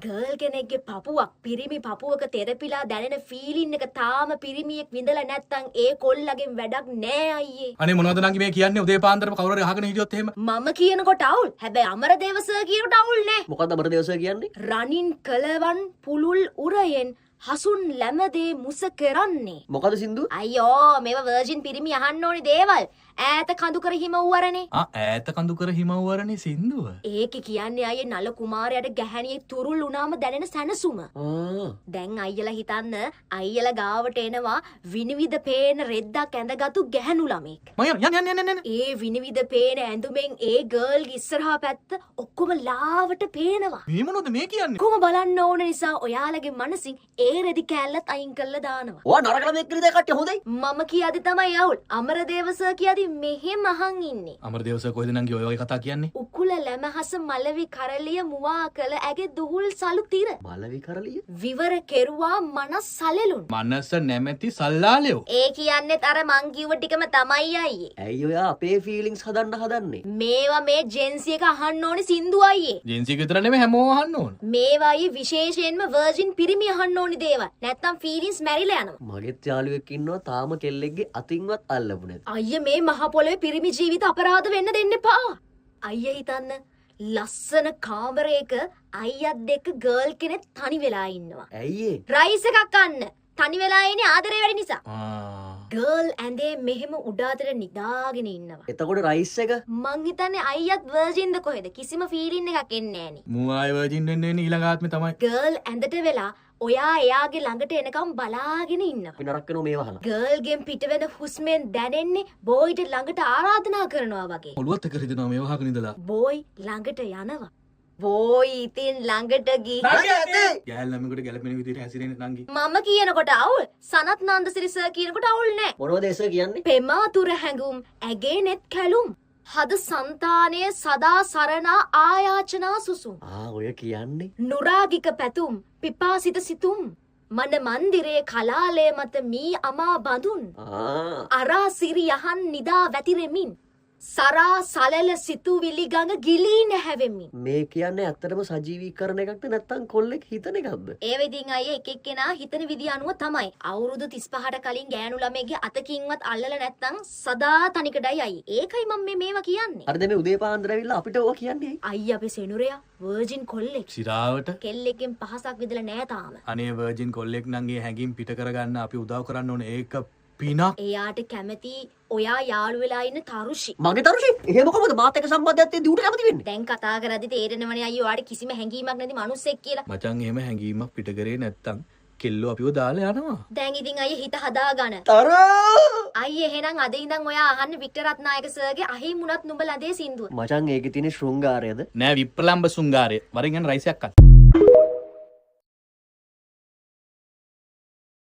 Girl කෙනෙක්ගේ පපුවක් පිරිමි පපුවක තෙරපිලා දැනෙන ෆීලින් එක තාම පිරිමියෙක් විඳලා නැත්තම් ඒ කොල්ලගෙන් වැඩක් නෑ අයියේ. අනේ මොනවද නංගි මේ කියන්නේ උදේ පාන්දරම කවුරු හරි අහගෙන හිටියොත් එහෙම. මම කියනකොට අවුල්. හැබැයි අමරදේව සර් කියනකොට අවුල් නෑ. මොකද්ද අමරදේව සර් කියන්නේ? රනින් කලවන් පුළුල් උරයෙන් හසුන් ලැමදේ මුස කරන්නේ. මොකද සින්දු? අයියෝ මේවා වර්ජින් පිරිමි අහන්න ඕනි දේවල්. ඈත කඳුකර හිමවුවරනේ. ඈත කඳුකර හිමවුවරනේ සින්දුව. ඒකේ කියන්නේ අයියේ නල කුමාරයාට ගැහණියෙක් තුරුල් වුණාම දැනෙන සැනසුම. දැන් අයියලා හිතන්න අයියලා ගාවට එනවා විනිවිද පේන රෙද්දක් ඇඳගත්තු ගැහණු ළමෙක්. යන්න. ඒ විනිවිද පේන ඇඳුමෙන් ඒ ගර්ල්ගේ ඉස්සරහා පැත්ත ඔක්කොම ලාවට පේනවා. මේ මොනවද මේ කියන්නේ? කොහොම බලන්න ඕන නිසා ඔයාලගේ මනසින් ඒ රෙදි කෑල්ලත් අයින් කරලා දානවා. ඔයා නරක ළමෙක් කියලා කට්ටිය හොඳයි. මම කියාදි තමයි අවුල්. අමරදේව සර් කියාදි මෙහෙම අහන් ඉන්නේ. අමරදේව සර් කොහෙද නංගි ඔය කතා කියන්නේ? උකුල ලැමහස මලවි කරලිය මුවා කළ ඇගේ දුහුල් සලු තිර. මලවි කරලිය? විවර කෙරුවා මනස් සලෙලුන්. මනස නැමැති සල්ලාලයෝ. ඒ කියන්නේත් අර මං කිව්ව ටිකම තමයි අයියේ. ඇයි ඔයා අපේ ෆීලිංග්ස් හදන්න හදන්නේ? මේවා මේ ජෙන්සි එක අහන්න ඕනි සින්දු අයියේ. ජෙන්සි එක විතර නෙමෙයි හැමෝම අහන්න ඕන. මේවා අයියේ විශේෂයෙන්ම වර්ජින් පිරිමි අහන්න ඕනි දේවල්. නැත්තම් ෆීලිංග්ස් මැරිලා යනවා. මගෙත් යාළුවෙක් ඉන්නවා තාම කෙල්ලෙක්ගේ අතින්වත් අල්ලපු නැති. අයියේ මේ මහ පොළොවේ පිරිමි ජීවිත අපරාධ වෙන්න දෙන්න එපා. අයියේ හිතන්න ලස්සන කාමරයක අයියත් දෙක ගර්ල් කෙනෙක් තනි වෙලා ඉන්නවා. ඇයි ඒ? රයිස් එකක් කන්න. තනි වෙලා ඉන්නේ ආදරේ වැඩි නිසා. ගර්ල් ඇඳේ මෙහෙම උඩාතට නිදාගෙන ඉන්නවා. එතකොට රයිස් එක මං හිතන්නේ අයියත් වර්ජින්ද කොහෙද? කිසිම ෆීලින් එකක් එන්නේ නෑනේ. මූ ආයෙ වර්ජින් වෙන්න වෙන්නේ ඊළඟ ආත්මේ තමයි. ගර්ල් ඇඳට වෙලා ඔයා එයාගේ ළඟට එනකම් බලාගෙන ඉන්නවා. අපි නරක කරනවා මේව අහලා. ගර්ල්ගෙන් පිට වෙන හුස්මෙන් දැනෙන්නේ බෝයිට ළඟට ආරාධනා කරනවා වගේ. ඔළුවත් එක රිදෙනවා මේව අහගෙන ඉඳලා. බෝයි ළඟට යනවා. බෝයි ඉතින් ළඟට ගිහින් ගෑල් ළමයෙකුට ගැලපෙන විදිහට හැසිරෙන්න නංගි. මම කියනකොට අවුල්. සනත් නන්දසිරි සර් කියනකොට අවුල් නෑ. මොනවද ඒ සර් කියන්නේ? පෙමාතුර හැඟුම් ඇගේ නෙත් කැලුම්. හද సంతානය සදා සරණා ආයාචනා සුසුම්. ඔය කියන්නේ නුරාගික පැතුම් පිපාසිත සිතුම්. මන මන්දිරේ කලාලය මත මී අමා බඳුන්. අරා සිරි යහන් නිදා වැතිරෙමින්. සරා සලල සිතුවිලි ගඟ ගිලී නැහැවෙමින්. මේ කියන්නේ ඇත්තටම සජීවීකරණ එකක්ද නැත්නම් කොල්ලෙක් හිතන එකක්ද? ඒ වෙදින් අයියේ එක එක්කෙනා හිතන විදිය අනුව තමයි. අවුරුදු 35ට කලින් ගෑනු ළමයිගේ අතකින්වත් අල්ලලා නැත්නම් සදා තනිකඩයි අයියේ. ඒකයි මම මේවා කියන්නේ. අර දෙමේ උදේ පාන්දර ඇවිල්ලා අපිට ඕවා කියන්නේ. අයියා අපේ සෙනුරයා වර්ජින් කොල්ලෙක්. සිරාවට කෙල්ලෙක්ගෙන් පහසක් විදලා නෑ තාම. අනේ වර්ජින් කොල්ලෙක් නංගි හැංගීම් පිට කරගන්න අපි උදව් කරන්න ඕනේ. ඒක පිනක්. එයාට කැමති ඔයා යාළු වෙලා ඉන්න තරුෂි. මගේ තරුෂි? එහෙම කොහොමද මාත් එක්ක සම්බන්ධයක් තියෙද්දි ඌට කැමති වෙන්නේ? දැන් කතා කරද්දි තේරෙනවනේ අයියෝ ඔයාට කිසිම හැඟීමක් නැති මිනිස්සෙක් කියලා. මචං එහෙම හැංගීමක් පිට කරේ නැත්තම් කෙල්ලෝ අපිව දාලා යනවා. දැන් ඉතින් අයියේ හිත හදාගන්න. අයියේ එහෙනම් අද ඉඳන් ඔයා අහන්න වික්ටර් රත්නායක සර්ගේ අහිමුණත් නුඹ ලැදේ සින්දුව. මචං ඒකේ තියෙන ශෘංගාරයද? නෑ විප්ලම්බ සුංගාරය. වරින් යන රයිසයක් අත්.